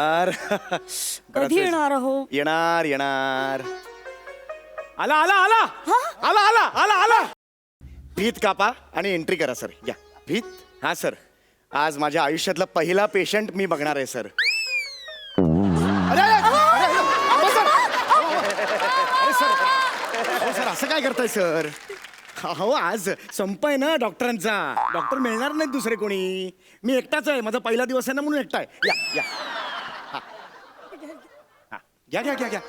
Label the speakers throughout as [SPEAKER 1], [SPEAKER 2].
[SPEAKER 1] यार
[SPEAKER 2] कधी येणार हो?
[SPEAKER 1] येणार येणार. आला आला आला आला आला आला आला. भीत कापा आणि एंट्री करा सर. या भीत. हा सर, आज माझ्या आयुष्यातला पहिला पेशंट मी बघणार आहे सर. अरे अरे, अरे, अरे, अरे, सर. अरे सर, अहो सर असं काय करताय सर? हो आज संप आहे ना डॉक्टरांचा. डॉक्टर मिळणार नाहीत दुसरे कोणी. मी एकटाच आहे. माझा पहिला दिवस आहे ना म्हणून एकटा आहे. या या हा. हा. घ्या घ्या घ्या घ्या.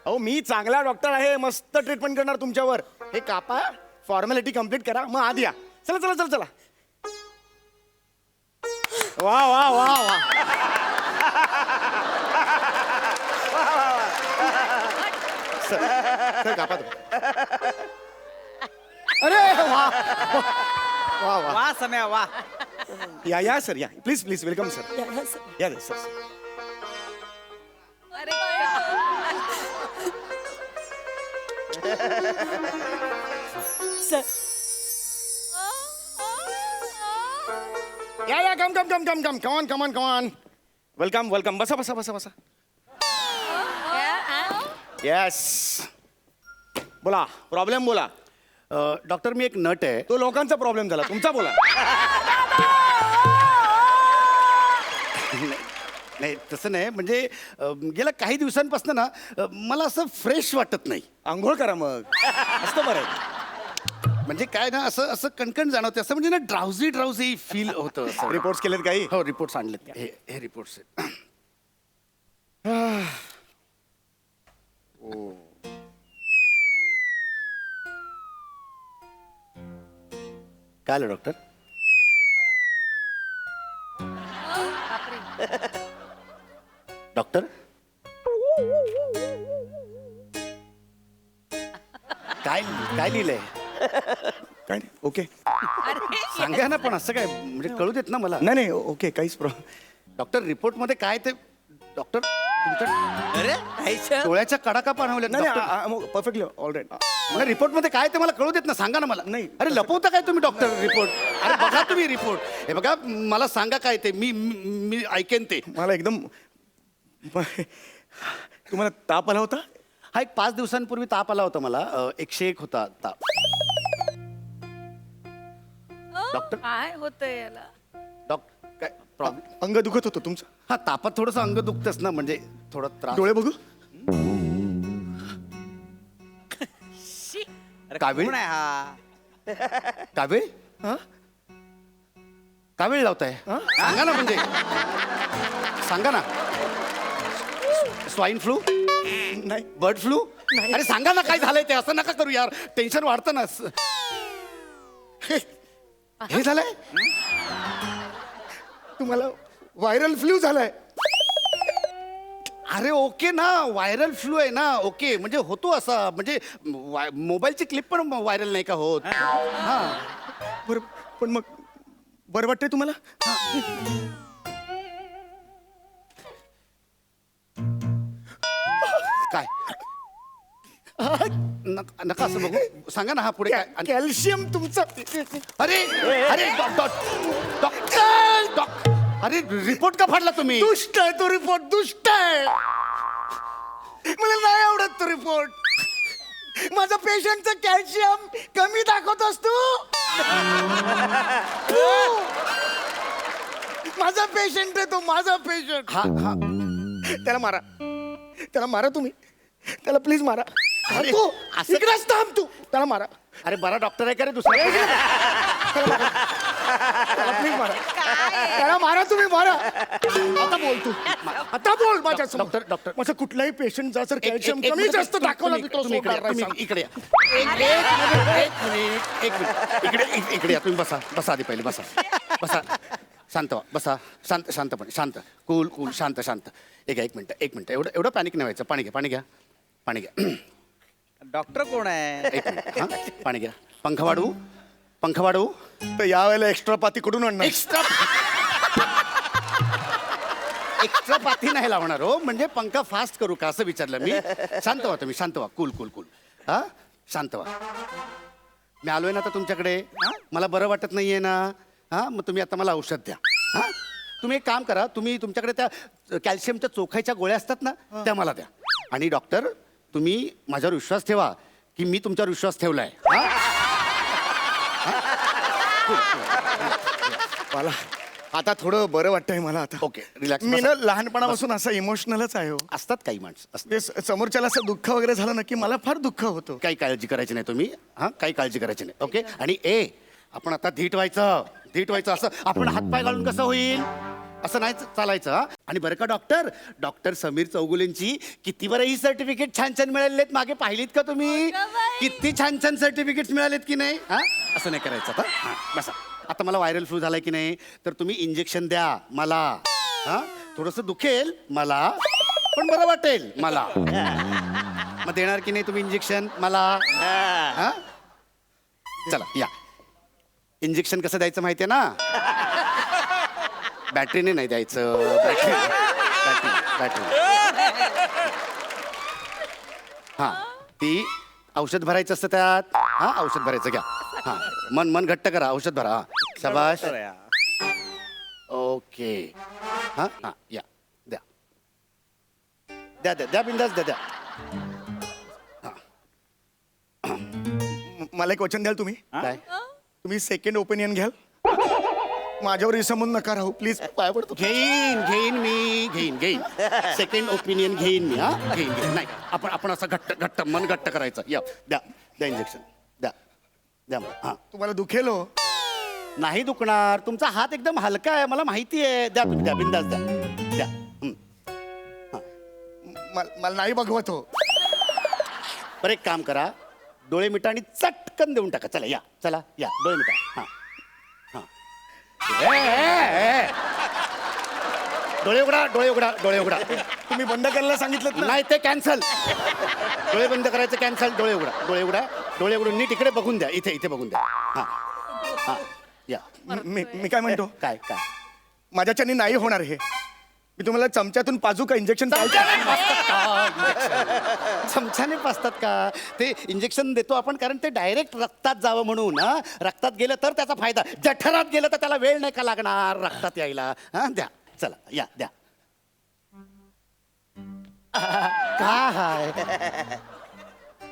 [SPEAKER 1] अहो मी चांगला डॉक्टर आहे. मस्त ट्रीटमेंट करणार तुमच्यावर. हे कापा, फॉर्मॅलिटी कम्प्लीट करा, मग आत या. चला चला चला चला. वा वा वा वा. सर सर कापा तुम्ही. अरे वा वा वा.
[SPEAKER 3] वा सम्या वा.
[SPEAKER 1] या या सर या. Please please welcome sir. या सर.
[SPEAKER 2] सर
[SPEAKER 1] या come come come come come come on come on come on. Welcome welcome. बसा बसा बसा बसा. येस बोला. प्रॉब्लेम बोला.
[SPEAKER 4] डॉक्टर मी एक नट आहे.
[SPEAKER 1] तो लोकांचा प्रॉब्लेम झाला, तुमचा बोला.
[SPEAKER 4] नाही तसं नाही, म्हणजे गेल्या काही दिवसांपासून ना मला असं फ्रेश वाटत नाही.
[SPEAKER 1] आंघोळ करा मग. असतं बरं आहे.
[SPEAKER 4] म्हणजे काय ना असं असं कणकण जाणवते. असं म्हणजे ना ड्राउझी ड्राउझी फील होतं असं.
[SPEAKER 1] रिपोर्ट्स केलेत काही?
[SPEAKER 4] हो रिपोर्ट्स आणलेत. हे रिपोर्ट्स आहेत. काय आलं डॉक्टर? डॉक्टर काय काय लिहिलंय?
[SPEAKER 1] काय नाही ओके.
[SPEAKER 4] सांगा ना, पण असं काय म्हणजे कळू देत ना मला.
[SPEAKER 1] नाही नाही ओके काहीच प्रॉब्लेम.
[SPEAKER 4] डॉक्टर रिपोर्टमध्ये काय ते डॉक्टर तुमच्या
[SPEAKER 3] अरे आईच्या.
[SPEAKER 4] डोळ्याच्या कडा का पाणवल्या?
[SPEAKER 1] नाही परफेक्टली ऑल राईट.
[SPEAKER 4] रिपोर्टमध्ये काय ते मला कळू देत ना, सांगा ना मला.
[SPEAKER 1] नाही.
[SPEAKER 4] अरे लपवता काय तुम्ही डॉक्टर रिपोर्ट? अरे बघा तुम्ही रिपोर्ट. हे बघा मला सांगा काय ते. मी मी ऐकेन ते.
[SPEAKER 1] मला एकदम तुम्हाला ताप आला होता?
[SPEAKER 4] हा एक 5 दिवसांपूर्वी ताप आला होता मला. 101 होता ताप. डॉक्टर
[SPEAKER 5] काय होतंय याला?
[SPEAKER 4] डॉक्टर काय प्रॉब्लेम?
[SPEAKER 1] अंग दुखत होतं तुमचं?
[SPEAKER 4] हा तापात थोडंसं अंग दुखतंच ना, म्हणजे थोडं त्रास.
[SPEAKER 1] डोळे बघू.
[SPEAKER 3] अरे
[SPEAKER 4] कावीळ?
[SPEAKER 3] कोण आहे हा?
[SPEAKER 4] कावीळ?
[SPEAKER 1] हा
[SPEAKER 4] कावीळ लावताय? सांगा ना, म्हणजे सांगा ना. Swine flu?
[SPEAKER 1] नाही.
[SPEAKER 4] Bird flu? अरे सांगा ना काय झालंय ते. असं नका करू यार, टेन्शन वाढतं ना. हे झालंय?
[SPEAKER 1] तुम्हाला व्हायरल फ्लू झालाय.
[SPEAKER 4] अरे ओके ना, व्हायरल फ्लू आहे ना. ओके म्हणजे होतो असा, म्हणजे मोबाईलची क्लिप पण व्हायरल नाही का होत? हा
[SPEAKER 1] बरं पण मग बरं वाटतंय तुम्हाला?
[SPEAKER 4] काय नका असं बघू. सांगा ना. हा पुढे काय?
[SPEAKER 1] कॅल्शियम तुमचं.
[SPEAKER 4] अरे अरे डॉक्टर अरे रिपोर्ट का फाडला तुम्ही?
[SPEAKER 1] दुष्ट आहे तो रिपोर्ट. दुष्ट आहे. मला नाही आवडत तो रिपोर्ट. माझा पेशंटचं कॅल्शियम कमी दाखवतोस तू. माझा पेशंट आहे तो. माझा पेशंट.
[SPEAKER 4] हा हा
[SPEAKER 1] त्याला मारा. त्याला मारा तुम्ही. त्याला प्लीज मारा.
[SPEAKER 4] अरे,
[SPEAKER 1] तू
[SPEAKER 4] असं-
[SPEAKER 1] इकडेच थांब तू. त्याला मारा.
[SPEAKER 4] अरे बरा डॉक्टर आहे का रे दुसरा?
[SPEAKER 1] त्याला प्लीज मारा. त्याला मारा तुम्ही. मारा. आता बोल तू. आता बोल माझ्या
[SPEAKER 4] डॉक्टर.
[SPEAKER 1] माझा कुठलाही पेशंट जर
[SPEAKER 4] एक-
[SPEAKER 1] कॅल्शियम
[SPEAKER 4] एक
[SPEAKER 1] कमी
[SPEAKER 4] मिनिट,
[SPEAKER 1] जास्त दाखवला
[SPEAKER 4] तुम्ही-
[SPEAKER 1] तर तो
[SPEAKER 4] तुम्ही
[SPEAKER 1] सोडणार नाही.
[SPEAKER 4] तुम्ही इकडे या. एक मिनिट इकडे या. तुम्ही बसा. बसा आधी पहिले. बसा बसा. शांत व्हा. बसा. शांत शांतपणे. शांत. Cool cool. शांत शांत. एक मिनिट. एवढं पॅनिक नाही व्हायचं. पाणी घ्या. पाणी घ्या.
[SPEAKER 3] डॉक्टर कोण आहे?
[SPEAKER 4] एक मिनिट. हा पाणी घ्या. पंखा वाढवू.
[SPEAKER 1] तर यावेळेला एक्स्ट्रा पाती कुठून आणणार?
[SPEAKER 4] एक्स्ट्रा पाथी नाही लावणार हो. म्हणजे पंखा फास्ट करू का असं विचारलं मी. शांत व्हा तुम्ही. शांत व्हा. कूल. हा शांत व्हा. मी आलोय ना आता तुमच्याकडे. मला बरं वाटत नाहीये ना. हा मग तुम्ही आता मला औषध द्या. हा तुम्ही एक काम करा, तुम्ही तुमच्याकडे त्या कॅल्शियमच्या चोखायच्या गोळ्या असतात ना त्या मला द्या. आणि डॉक्टर तुम्ही माझ्यावर विश्वास ठेवा की मी तुमच्यावर विश्वास ठेवलाय.
[SPEAKER 1] मला आता थोडं बरं वाटतंय मला आता.
[SPEAKER 4] Okay, relax.
[SPEAKER 1] मी ना लहानपणापासून असं इमोशनलच आहे हो.
[SPEAKER 4] असतात काही माणसं असतात.
[SPEAKER 1] ते समोरच्याला असं दुःख वगैरे झालं ना की मला फार दुःख होतं.
[SPEAKER 4] काही काळजी करायची नाही तुम्ही. काही काळजी करायची नाही. ओके. आणि आपण आता धीट व्हायचं असं आपण हातपाय घालून कसं होईल असं नाही चालायचं. आणि बरं का डॉक्टर समीर चौगुलेंची किती बरं ही सर्टिफिकेट छान छान मिळालेत मागे पाहिलीत का तुम्ही? किती छान छान सर्टिफिकेट मिळालेत की नाही? असं नाही करायचं आता. बसा. आता मला व्हायरल फ्लू झालाय की नाही तर तुम्ही इंजेक्शन द्या मला. थोडंसं दुखेल मला पण बरं वाटेल मला. मग देणार की नाही तुम्ही इंजेक्शन मला? चला या. इंजेक्शन कसं द्यायचं माहितीये ना? बॅटरीने नाही द्यायचं. बॅटरी. हा ती औषध भरायचं असतं त्यात. औषध भरायचं घ्या. मन घट्ट करा. औषध भरा. शाबाश. ओके. या द्या बिंदास द्या.
[SPEAKER 1] मला एक वचन द्याल तुम्ही?
[SPEAKER 4] काय?
[SPEAKER 1] तुम्ही सेकंड ओपिनियन घ्याल? माझ्यावर विसंबून नका राहू प्लीज. पाय पडतो.
[SPEAKER 4] घेईन सेकंड ओपिनियन घेईन मी. घेईन नाही आपण असं घट्ट मन घट्ट करायचं. या द्या इंजेक्शन द्या मला.
[SPEAKER 1] तुम्हाला दुखेल हो.
[SPEAKER 4] नाही दुखणार. तुमचा हात एकदम हलका आहे मला माहिती आहे. द्या तुम्ही. द्या बिंदास द्या.
[SPEAKER 1] मला नाही बघवत हो.
[SPEAKER 4] बरं एक काम करा, डोळे मिटा आणि चटकन देऊन टाका. चला या डोळे मिटा. डोळे उघडा.
[SPEAKER 1] तुम्ही बंद करायला सांगितलं ना.
[SPEAKER 4] नाही ते कॅन्सल. डोळे बंद करायचं कॅन्सल. डोळे उघडून नीट इकडे बघून द्या. इथे बघून द्या. या.
[SPEAKER 1] मी काय म्हणतो,
[SPEAKER 4] काय
[SPEAKER 1] माझ्याच्याने नाही होणार हे. मी तुम्हाला चमच्यातून पाजू का इंजेक्शन?
[SPEAKER 4] चमच्याने पाजतात का? ते इंजेक्शन देतो आपण कारण ते डायरेक्ट रक्तात जावं म्हणून. रक्तात गेलं तर त्याचा फायदा. जठरात गेलं तर त्याला वेळ नाही का लागणार रक्तात यायला. द्या. चला या द्या. काय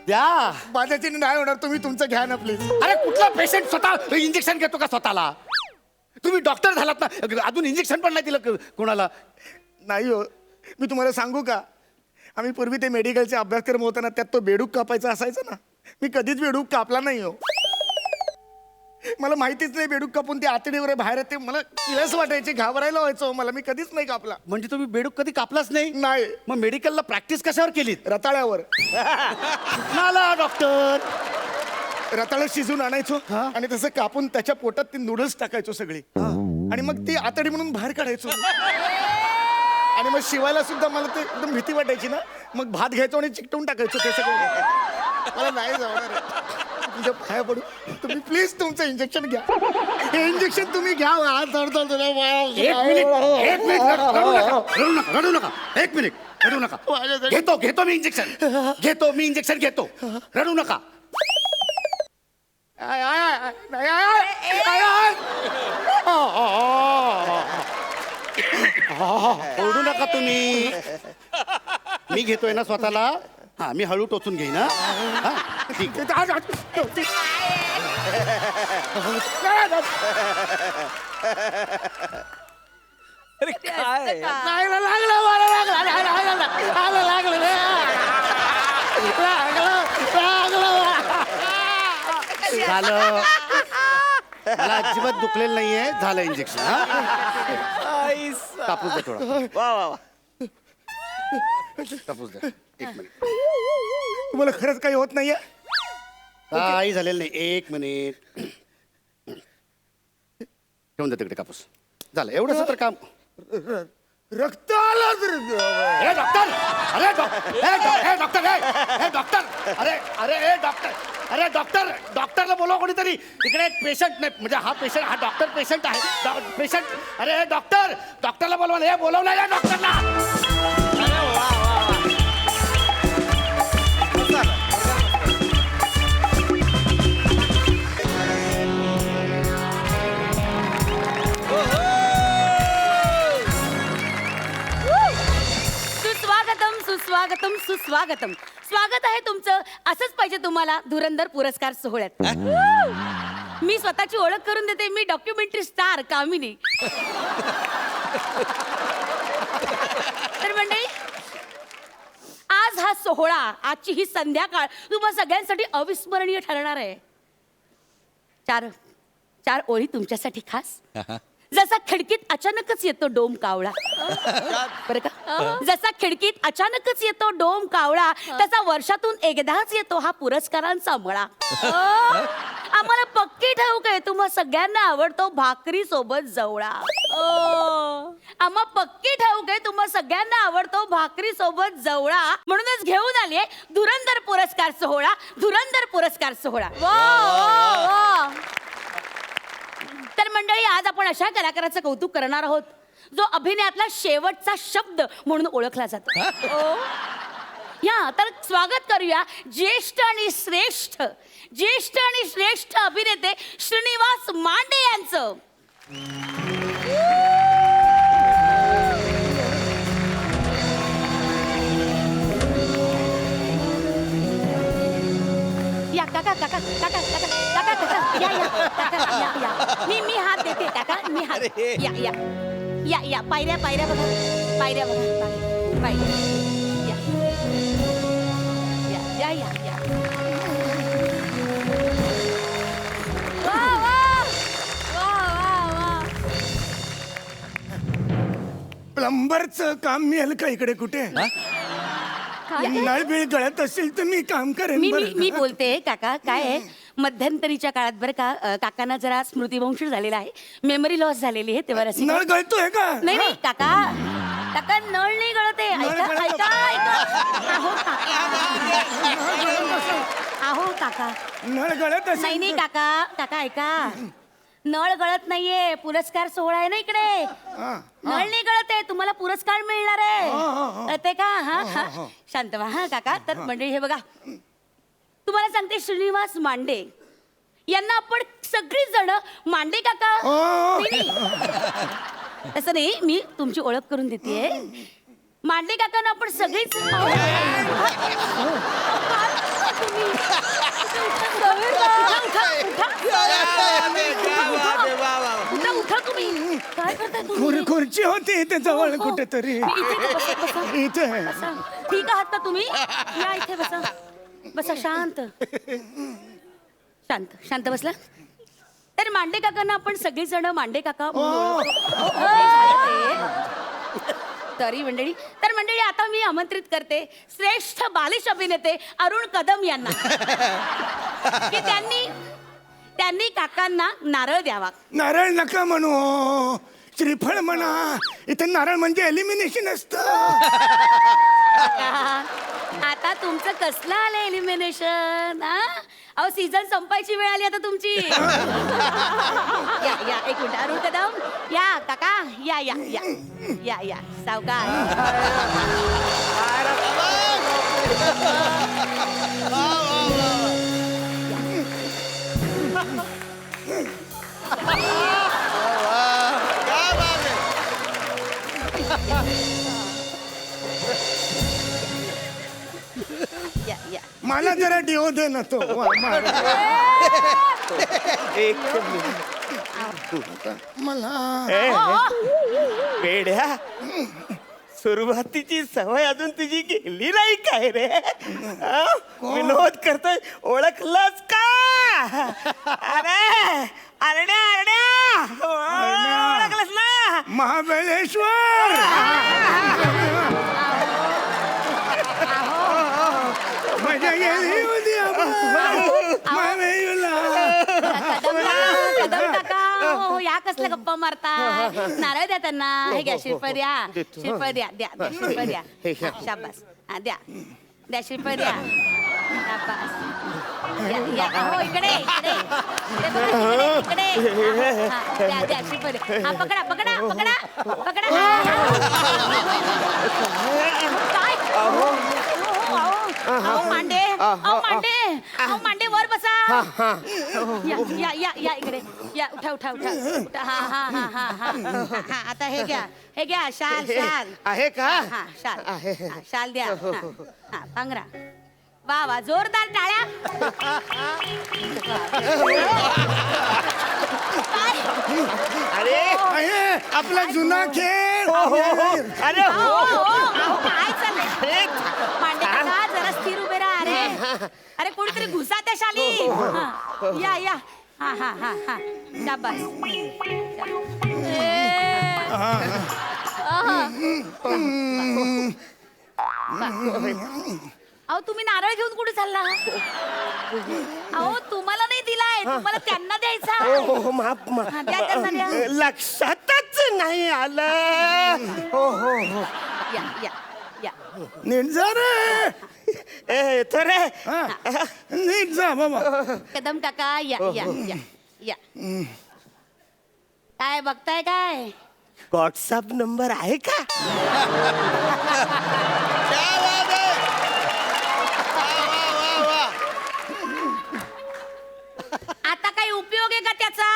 [SPEAKER 4] द्या.
[SPEAKER 1] माझ्याच्याने नाही होणार. तुम्ही तुमचं घ्या ना प्लीज.
[SPEAKER 4] अरे कुठला पेशंट स्वतः इंजेक्शन घेतो का स्वतःला? तुम्ही डॉक्टर झालात ना, अजून इंजेक्शन पण नाही दिलं कोणाला?
[SPEAKER 1] नाही हो. मी तुम्हाला सांगू का, आम्ही पूर्वी ते मेडिकलचे अभ्यासक्रम होता ना त्यात तो बेडूक कापायचा असायचा ना. मी कधीच बेडूक कापला नाही हो. मला माहितीच नाही बेडूक कापून ते आतडीवर बाहेर येते. मला किलस वाटायचे, घाबरायला व्हायचं मला. मी कधीच नाही कापला.
[SPEAKER 4] म्हणजे तुम्ही बेडूक कधी कापलाच नाही?
[SPEAKER 1] नाही.
[SPEAKER 4] मग मेडिकलला प्रॅक्टिस कशावर केलीत?
[SPEAKER 1] रताळ्यावर.
[SPEAKER 4] मला डॉक्टर
[SPEAKER 1] रताळं शिजून आणायचो आणि तसं कापून त्याच्या पोटात ते नूडल्स टाकायचो सगळे. आणि मग ती आतडी म्हणून बाहेर काढायचो. आणि मग शिवायला सुद्धा मला ते एकदम भीती वाटायची ना. मग भात घ्यायचो आणि चिकटवून टाकायचो ते सगळं. मला नाही जमणार. तुमच्या पाया पडू. तुम्ही प्लीज तुमचं इंजेक्शन घ्या. हे इंजेक्शन तुम्ही घ्या.
[SPEAKER 4] रडू नका. घेतो मी इंजेक्शन घेतो. रडू नका. ओरडू नका तुम्ही. मी घेतोय ना स्वतःला. मी हळू टोचून घेईन. ठीक आहे.
[SPEAKER 3] अरे काय
[SPEAKER 4] झालं. मला अजिबात दुखलेलं नाहीये. झालं इंजेक्शन. कापूस द्या थोडा.
[SPEAKER 3] वा
[SPEAKER 4] कापूस द्या. एक मिनिट.
[SPEAKER 1] तुम्हाला खरंच काही होत नाहीये?
[SPEAKER 4] काही झालेलं नाही. एक मिनिट. ठेवून द्या तिकडे कापूस. झालं एवढंच तर काम.
[SPEAKER 1] रक्त आलं.
[SPEAKER 4] हे डॉक्टर. अरे डॉक्टर. डॉक्टरला बोलवा कोणीतरी. इकडे एक पेशंट नाही म्हणजे हा डॉक्टर पेशंट आहे. पेशंट. अरे डॉक्टरला बोलवा. हे बोलवलं या डॉक्टरला.
[SPEAKER 2] स्वागतम सुस्वागतम सुस्वागतम. स्वागत आहे तुमचं. असंच पाहिजे तुम्हाला धुरंधर पुरस्कार सोहळ्यात. मी स्वतःची ओळख करून देते. मी डॉक्युमेंटरी स्टार कामिनी. तर मंडळी, आज हा सोहळा, आजची ही संध्याकाळ तुम्हा सगळ्यांसाठी अविस्मरणीय ठरणार आहे. चार ओळी तुमच्यासाठी खास. जसा खिडकीत अचानकच येतो डोम कावळा, बरं का? जसा खिडकीत अचानकच येतो डोम कावळा, तसा वर्षातून एकदाच येतो हा पुरस्कारांचा मळा. आम्हाला पक्की ठाऊक आहे तुम्हा सगळ्यांना आवडतो भाकरी सोबत जवळा. आम्हा पक्की ठाऊक आहे तुम्हा सगळ्यांना आवडतो भाकरी सोबत जवळा. म्हणूनच घेऊन आले धुरंधर पुरस्कार सोहळा. धुरंधर पुरस्कार सोहळा. तर मंडळी, आज आपण अशा कलाकाराचं कौतुक करणार आहोत जो अभिनयातला शेवटचा शब्द म्हणून ओळखला जातो. या तर स्वागत करूया ज्येष्ठ आणि श्रेष्ठ अभिनेते श्रीनिवास मांडे यांचं. या काका काका काका काका काका काका या या काका या या मी हात देते काका. मी हात या या या या पायऱ्या बघा. पायऱ्या या या या या या. वा वा वा वा.
[SPEAKER 1] प्लंबरचं काम मिळेल का इकडे कुठे? नळ बिळ गळत असेल तर मी काम करेन.
[SPEAKER 2] मी बोलते काका. काय आहे, मध्यंतरीच्या काळात बरं का, काकांना जरा स्मृतिभ्रंश झालेला आहे, मेमरी लॉस झालेली आहे. तेव्हा
[SPEAKER 1] नळ गळतोय का?
[SPEAKER 2] नाही नाही काका, काका नळ नाही गळते. ऐका ऐका ऐका. आहो काका,
[SPEAKER 1] नळ गळत असेल
[SPEAKER 2] नाही नाही काका, काका ऐका. नळ गळत नाहीये, पुरस्कार सोहळा आहे ना इकडे. नळ नाही गळत आहे, तुम्हाला पुरस्कार मिळणार आहे. कळते का? हा हा शांत व्हा. हा काका, तर मंडळी हे बघा, तुम्हाला सांगते श्रीनिवास मांडे यांना आपण सगळी जण मांडे काका. नाही, नाही. तसं नाही, मी तुमची ओळख करून देते. मांडे काकांना आपण सगळीच उठा तुम्ही. काय करताय तुम्ही?
[SPEAKER 1] खुर्ची होती इथे जवळ कुठेतरी. इथे
[SPEAKER 2] ठीक आहात का तुम्ही? या इथे बसा. बसा. शांत शांत शांत बसला. तर मांडे काकांना आपण सगळीजण मांडे काका तरी मंडळी. तर मंडळी, आता मी आमंत्रित करते श्रेष्ठ बालिश अभिनेते अरुण कदम यांना की त्यांनी काकांना नारळ द्यावा.
[SPEAKER 1] नारळ नका म्हणू, श्रीफळ म्हणा. इथे नारळ म्हणजे एलिमिनेशन असतं.
[SPEAKER 2] आता तुमचं कसलं आलं एलिमिनेशन? अहो, सीझन संपायची वेळ आली आता तुमची. या या एक मिनिट. अरुण कदम या. काका या या या या या. सावकाश. या या.
[SPEAKER 1] मला जरा डिओ दे ना तो.
[SPEAKER 5] मला वेड्या, सुरुवातीची सवय अजून तुझी गेली नाही काय रे? विनोद करतोय, ओळखलंच का? अरे अरण्या अरण्या, ओळखलंच ना?
[SPEAKER 1] महाबळेश्वर. मजा गेली उद्या
[SPEAKER 2] कदम काका, हो या कसल्या गप्पा मारता? नारळ द्या त्यांना. हे घ्या श्रीफळ द्या. श्रीफळ द्या. द्या श्रीफळ द्या. शाबास. द्या द्या श्रीफळ द्या. शाबास. या हो इकडे इकडे इकडे. द्या द्या श्रीफळ द्या. हा पकडा पकडा पकडा पकडा. काय? अहो मांडे अहो मांडे वर बसा या या या इकडे या उठा उठा उठा उठा हा हा हा हा हा हा आता हे घ्या शाल
[SPEAKER 5] आहे का
[SPEAKER 2] हा शाल
[SPEAKER 5] आहे.
[SPEAKER 2] हा, शाल द्या हा पांघरा वा वा जोरदार टाळ्या काय?
[SPEAKER 5] अरे
[SPEAKER 1] आपला जुना खेळ
[SPEAKER 5] अरे
[SPEAKER 2] काय चाललंय मांडे काका जरा स्थिर उभे राहा अरे कोणीतरी घुसा त्या शाली हा, या या हा हा हा हा शाबास अहो तुम्ही नारळ घेऊन कुठे चालला अहो तुम्हाला नाही दिलाय तुम्हाला त्यांना द्यायचा
[SPEAKER 5] हो माफ
[SPEAKER 2] हा, द्या त्यांना द्या.
[SPEAKER 5] लक्षातच नाही आलं हो
[SPEAKER 2] या या या
[SPEAKER 1] नीट जा रे
[SPEAKER 5] ए तर
[SPEAKER 1] नीट जा बाबा
[SPEAKER 2] कदम काका या या या या काय बघताय काय
[SPEAKER 5] व्हॉट्सअप नंबर आहे का
[SPEAKER 2] आता काही उपयोग आहे का त्याचा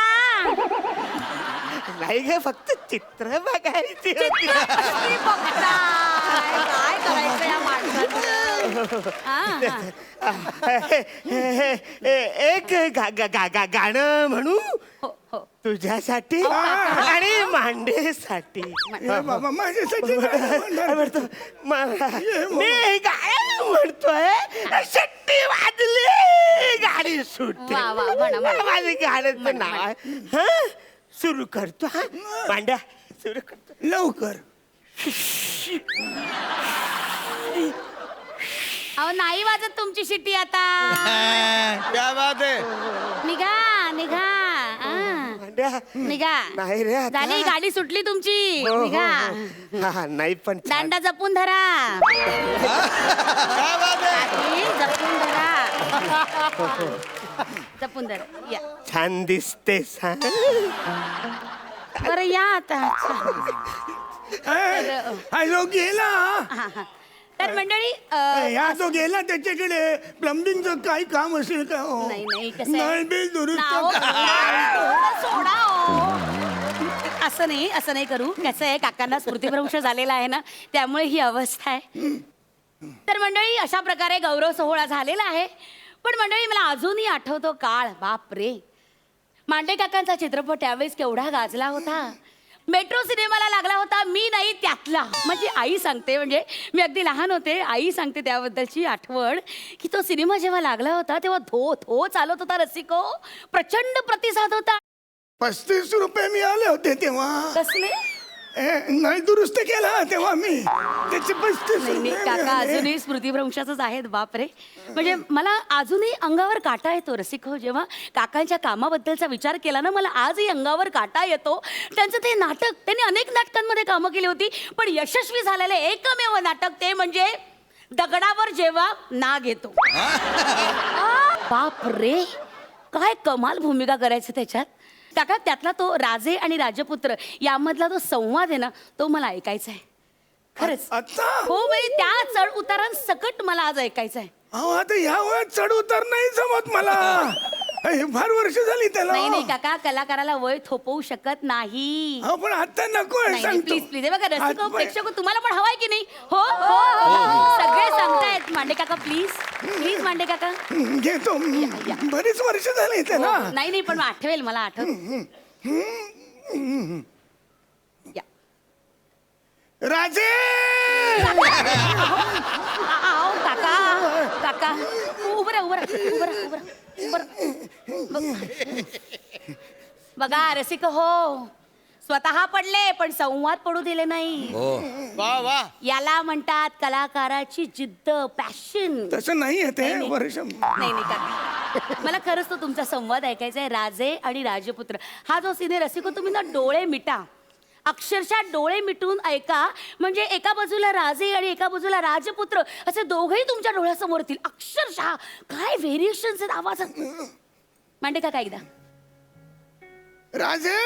[SPEAKER 5] नाही ग फक्त चित्र बघायची होती.
[SPEAKER 2] कसली बघताय? काय करायचं या माणसाचं हा, हा.
[SPEAKER 5] एक गाणं म्हणू
[SPEAKER 2] हो हो
[SPEAKER 5] तुझ्यासाठी आणि मांडेसाठी
[SPEAKER 1] बाबा माझ्यासाठी काय म्हणणार?
[SPEAKER 5] म्हणतो, मी गाणं म्हणतोय शट्टी वाजली गाडी सुटली
[SPEAKER 2] वा, वा, म्हणा, म्हणा.
[SPEAKER 5] माझं गाण्याचं
[SPEAKER 2] म्हणा,
[SPEAKER 5] नाव आहे हा सुरू करतो हा मांड्या सुरू करतो
[SPEAKER 1] लवकर
[SPEAKER 2] अहो नाही वाजत तुमची शिट्टी आता
[SPEAKER 3] क्या बात है
[SPEAKER 2] निघा निघा हा.
[SPEAKER 5] मांड्या
[SPEAKER 2] निघा
[SPEAKER 5] नाही रे आता.
[SPEAKER 2] झाली गाडी सुटली तुमची
[SPEAKER 5] हो, हो,
[SPEAKER 2] निघा
[SPEAKER 5] हो. हा, नाही पण छान.
[SPEAKER 2] दांडा जपून धरा
[SPEAKER 3] क्या बात है
[SPEAKER 2] ही, जपून धरा जपून धरा या
[SPEAKER 5] छान दिसतेस हा
[SPEAKER 2] बरं या आता
[SPEAKER 1] हा जो गेला
[SPEAKER 2] हा, हा. तर मंडळी
[SPEAKER 1] ह्या जो गेला त्याच्याकडे प्लंबिंगचं काही काम असेल का हो?
[SPEAKER 2] नाही नाही कसं आहे?
[SPEAKER 1] नळ बिल दुरुस्त
[SPEAKER 2] नाव
[SPEAKER 1] करा.
[SPEAKER 2] सोडा हो. असं नाही करू कसं आहे काकांना स्मृतिभ्रंश झालेला आहे ना त्यामुळे ही अवस्था आहे तर मंडळी अशा प्रकारे गौरव सोहळा झालेला आहे पण मंडळी मला अजूनही आठवतो काळ बाप रे मांडे काकांचा चित्रपट त्यावेळेस केवढा गाजला होता मेट्रो सिनेमाला लागला होता मी नाही त्यातला माझी आई सांगते म्हणजे मी अगदी लहान होते आई सांगते त्याबद्दलची आठवण की तो सिनेमा जेव्हा लागला होता तेव्हा धो धो चालत होता रसिको प्रचंड प्रतिसाद होता
[SPEAKER 1] 35 रुपये मिळाले होते तेव्हा
[SPEAKER 2] कसले
[SPEAKER 1] नळ दुरुस्त केला तेव्हा मी त्याचे 35
[SPEAKER 2] नाही नाही,
[SPEAKER 1] रुपये
[SPEAKER 2] काका
[SPEAKER 1] मिळाले.
[SPEAKER 2] अजूनही स्मृतिभ्रंशाचंच आहेत बापरे म्हणजे मला अजूनही अंगावर काटा येतो रसिक हो जेव्हा काकांच्या कामाबद्दलचा विचार केला ना मला आजही अंगावर काटा येतो त्यांचं ते नाटक त्यांनी अनेक नाटकांमध्ये कामं केली होती पण यशस्वी झालेले एकमेव नाटक ते म्हणजे दगडावर जेव्हा नाग येतो बाप रे काय कमाल भूमिका करायचं त्याच्यात काका त्यातला तो राजे आणि राजपुत्र यामधला तो संवाद आहे ना तो मला ऐकायचा आहे खरंच
[SPEAKER 1] आता
[SPEAKER 2] हो म्हणजे त्या चढ उतारांसकट मला आज ऐकायचं आहे
[SPEAKER 1] अहो आता ह्या वयात चढ उतार नाही जमत मला हे फार वर्ष झाली त्याला
[SPEAKER 2] नाही नाही काका कलाकाराला वय थोपवू शकत नाही
[SPEAKER 1] अहो पण आता नको आहे, सांगतो.
[SPEAKER 2] प्लीज प्लीज बघा रसिक
[SPEAKER 1] आज-
[SPEAKER 2] प्रेक्षक तुम्हाला पण हवाय की नाही हो हो हो सगळे सांगतायत मांडे काका प्लीज प्लीज मांडे काका
[SPEAKER 1] घेतो
[SPEAKER 2] या.
[SPEAKER 1] बरीच वर्ष झाली त्याला
[SPEAKER 2] नाही नाही पण आठवेल मला आठवत या.
[SPEAKER 1] राजे
[SPEAKER 2] आओ काका काका उभं राहा उभं राहा उभं राहा उभं राहा उभं राहा. बघा रसिक हो स्वतः पडले पण संवाद पडू दिले नाही
[SPEAKER 3] वाह वाह
[SPEAKER 2] याला म्हणतात कलाकाराची जिद्द पॅशन
[SPEAKER 1] तसं नाही आहे ते
[SPEAKER 2] नाही, नाही.
[SPEAKER 1] वर्ष
[SPEAKER 2] नाही नाही काका मला खरंच तो तुमचा संवाद ऐकायचा आहे राजे आणि राजपुत्र हा जो सिने रसिको तुम्ही ना डोळे मिटा अक्षरशः डोळे मिटून ऐका म्हणजे एका बाजूला राजे आणि एका बाजूला राजपुत्र असे दोघेही तुमच्या डोळ्यासमोर येतील अक्षरशः काय व्हेरिएशन्स आहेत आवाजात मांडे काका एकदा
[SPEAKER 1] राजे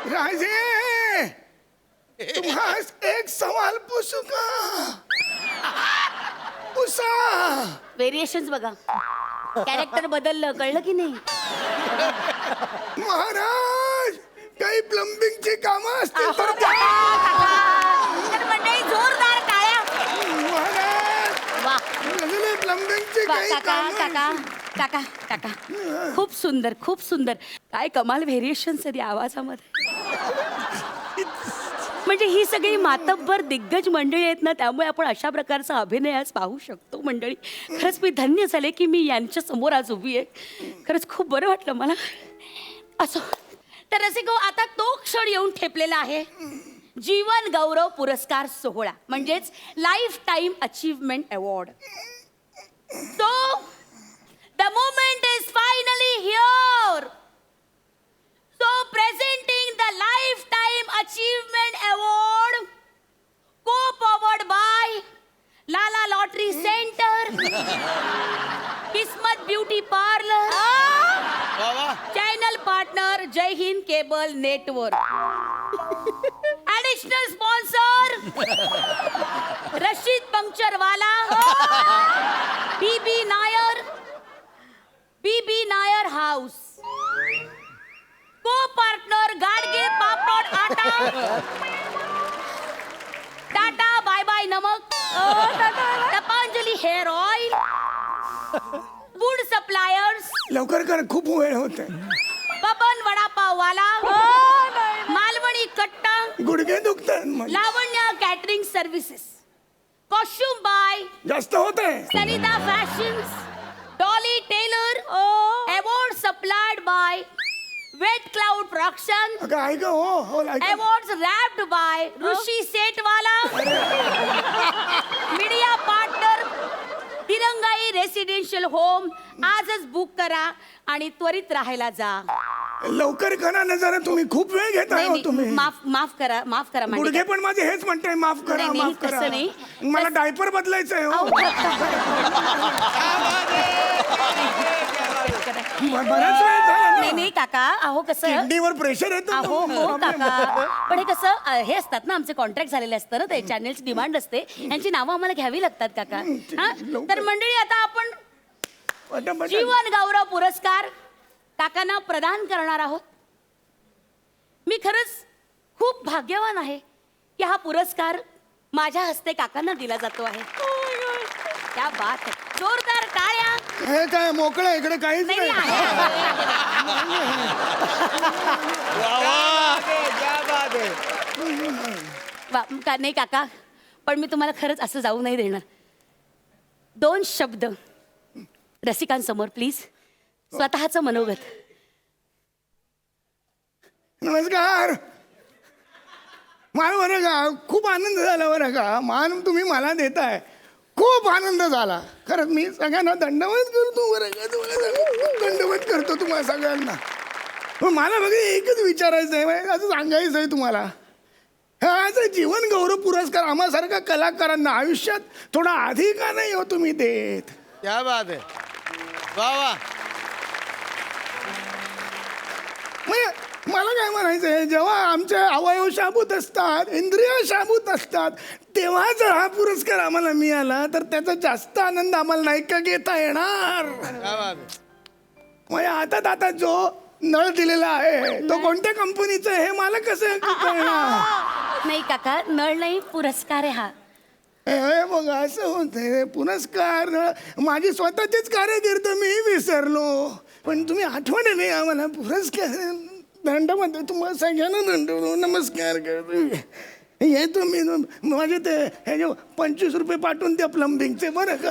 [SPEAKER 1] राजे तुम्हास एक एक सवाल पूछू का? पुसा.
[SPEAKER 2] व्हेरिएशन्स बघा, कॅरेक्टर बदललं, कळलं की नाही?
[SPEAKER 1] महाराज, काही प्लंबिंगची कामं असतील तर
[SPEAKER 2] तर मंडळी जोरदार टाळ्या.
[SPEAKER 1] महाराज,
[SPEAKER 2] वा
[SPEAKER 1] प्लंबिंगची
[SPEAKER 2] वा,
[SPEAKER 1] काही
[SPEAKER 2] काका
[SPEAKER 1] कामं.
[SPEAKER 2] काका काका काका खूप सुंदर, खूप सुंदर. काय कमाल व्हेरिएशन्स आहेत या आवाजामध्ये. म्हणजे ही सगळी मातब्बर दिग्गज मंडळी आहेत ना, त्यामुळे आपण अशा प्रकारचा अभिनय आज पाहू शकतो. मंडळी, खरंच मी धन्य झाले की मी यांच्या समोर आज उभी आहे. खरंच खूप बरं वाटलं मला. असो, तर रसिको, आता तो क्षण येऊन ठेपलेला आहे, जीवन गौरव पुरस्कार सोहळा, म्हणजेच life time achievement award. So, the moment is finally here. So, presenting the Lifetime Achievement Award, co-powered by Lala Lottery Center, Kismat Beauty Parlor,
[SPEAKER 3] वा वा.
[SPEAKER 2] channel partner Jai Hind Cable Network. Additional sponsor Rashid Puncturewaala, BB Nair House. Co-partner Gadge Papad Atta, Tata Bye Bye Namak, Tapanjali Hair Oil, Food Suppliers,
[SPEAKER 1] लवकर कर, खूप वेळ होत
[SPEAKER 2] Baban Vadapav Wala, Malwani Katta,
[SPEAKER 1] गुडघे दुखतात.
[SPEAKER 2] Lavanya Catering Services. Costume by
[SPEAKER 1] जास्त होत आहे.
[SPEAKER 2] Sanita Fashions, Dolly Taylor, award supplied by Wet Cloud Production,
[SPEAKER 1] काय का? हो ऐका.
[SPEAKER 2] awards wrapped by Rushi Setwala, media partner तिरंगाई रेसिडेन्शियल होम. आजच बुक करा आणि त्वरित राहायला जा.
[SPEAKER 1] लवकर करा ना जरा, तुम्ही खूप वेळ घेताय
[SPEAKER 2] नाही,
[SPEAKER 1] हो
[SPEAKER 2] नाही,
[SPEAKER 1] तुम्ही.
[SPEAKER 2] माफ करा
[SPEAKER 1] गुडघे
[SPEAKER 2] मांडे.
[SPEAKER 1] पण माझे हेच म्हणताय, माफ करा,
[SPEAKER 2] नाही, नाही,
[SPEAKER 1] माफ करा.
[SPEAKER 2] तसं नाही.
[SPEAKER 1] मला डायपर बदलायचंय हो. बराच वेळ झाला
[SPEAKER 2] नाही
[SPEAKER 1] ना.
[SPEAKER 2] नाही काका, अहो कसं,
[SPEAKER 1] किडनीवर प्रेशर येतो.
[SPEAKER 2] अहो हो काका, पण हे कसं हे असतात ना, आमचे कॉन्ट्रॅक्ट झालेले असतं ना, ते चॅनेलची डिमांड असते, यांची नावं आम्हाला घ्यावी लागतात काका. हा, तर मंडळी, आता आपण
[SPEAKER 1] पटापट.
[SPEAKER 2] जीवन गौरव पुरस्कार काकांना प्रदान करणार आहोत. मी खरंच खूप भाग्यवान आहे की हा पुरस्कार माझ्या हस्ते काकांना दिला जातो आहे. क्या बात आहे, जोरदार टाळ्या.
[SPEAKER 1] हे काय मोकळं आहे, इकडे काहीच
[SPEAKER 2] नाही
[SPEAKER 1] नाही.
[SPEAKER 3] वा वा. क्या बात है.
[SPEAKER 2] नाही काका, पण मी तुम्हाला खरंच असं जाऊ नाही देणार. 2 शब्द रसिकांसमोर प्लीज, स्वतःचं मनोगत.
[SPEAKER 1] नमस्कार. मला बरं का खूप आनंद झाला, बरं का मान तुम्ही मला देताय, खूप आनंद झाला. खरंच मी सगळ्यांना दंडवत करतो, बरं का तुम्हाला दंडवत करतो तुम्हाला सगळ्यांना. पण मला बघा एकच विचारायचं आहे, असं सांगायचं आहे तुम्हाला, हा जीवन गौरव पुरस्कार आम्हासारख्या कलाकारांना आयुष्यात थोडा अधिक का नाही हो तुम्ही देत?
[SPEAKER 3] क्या बात है. वा वा.
[SPEAKER 1] मला काय म्हणायचं आहे, जेव्हा आमचे अवयव शाबूत असतात, इंद्रिय शाबूत असतात, तेव्हा जर हा पुरस्कार आम्हाला मिळाला तर त्याचा जास्त आनंद आम्हाला नाही का घेता येणार?
[SPEAKER 3] क्या बात है.
[SPEAKER 1] म्हणजे आता जो नळ दिलेला आहे तो कोणत्या कंपनीचा आहे हे मला कसं कळणार?
[SPEAKER 2] नाही काका, नळ नाही, पुरस्कार आहे हा.
[SPEAKER 1] हे बघ असं होतंय, पुरस्कार माझी स्वतःचीच कारकीर्द मी विसरलो, पण तुम्ही आठवणीने आम्हाला पुरस्कार दंडमध्ये तुम्हाला सगळ्यांना दंड नमस्कार करतो. येतो मी, माझे ते हे जे 25 रुपये पाठवून द्या प्लंबिंगचे, बरं का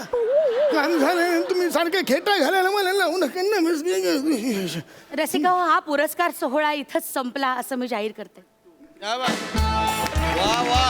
[SPEAKER 1] काम झालं. तुम्ही सारखे खेटा घालायला मला लावू नका. नमस्कार.
[SPEAKER 2] रसिका, हा पुरस्कार सोहळा इथंच संपला असं मी जाहीर करते.
[SPEAKER 3] क्या बात. वा वा.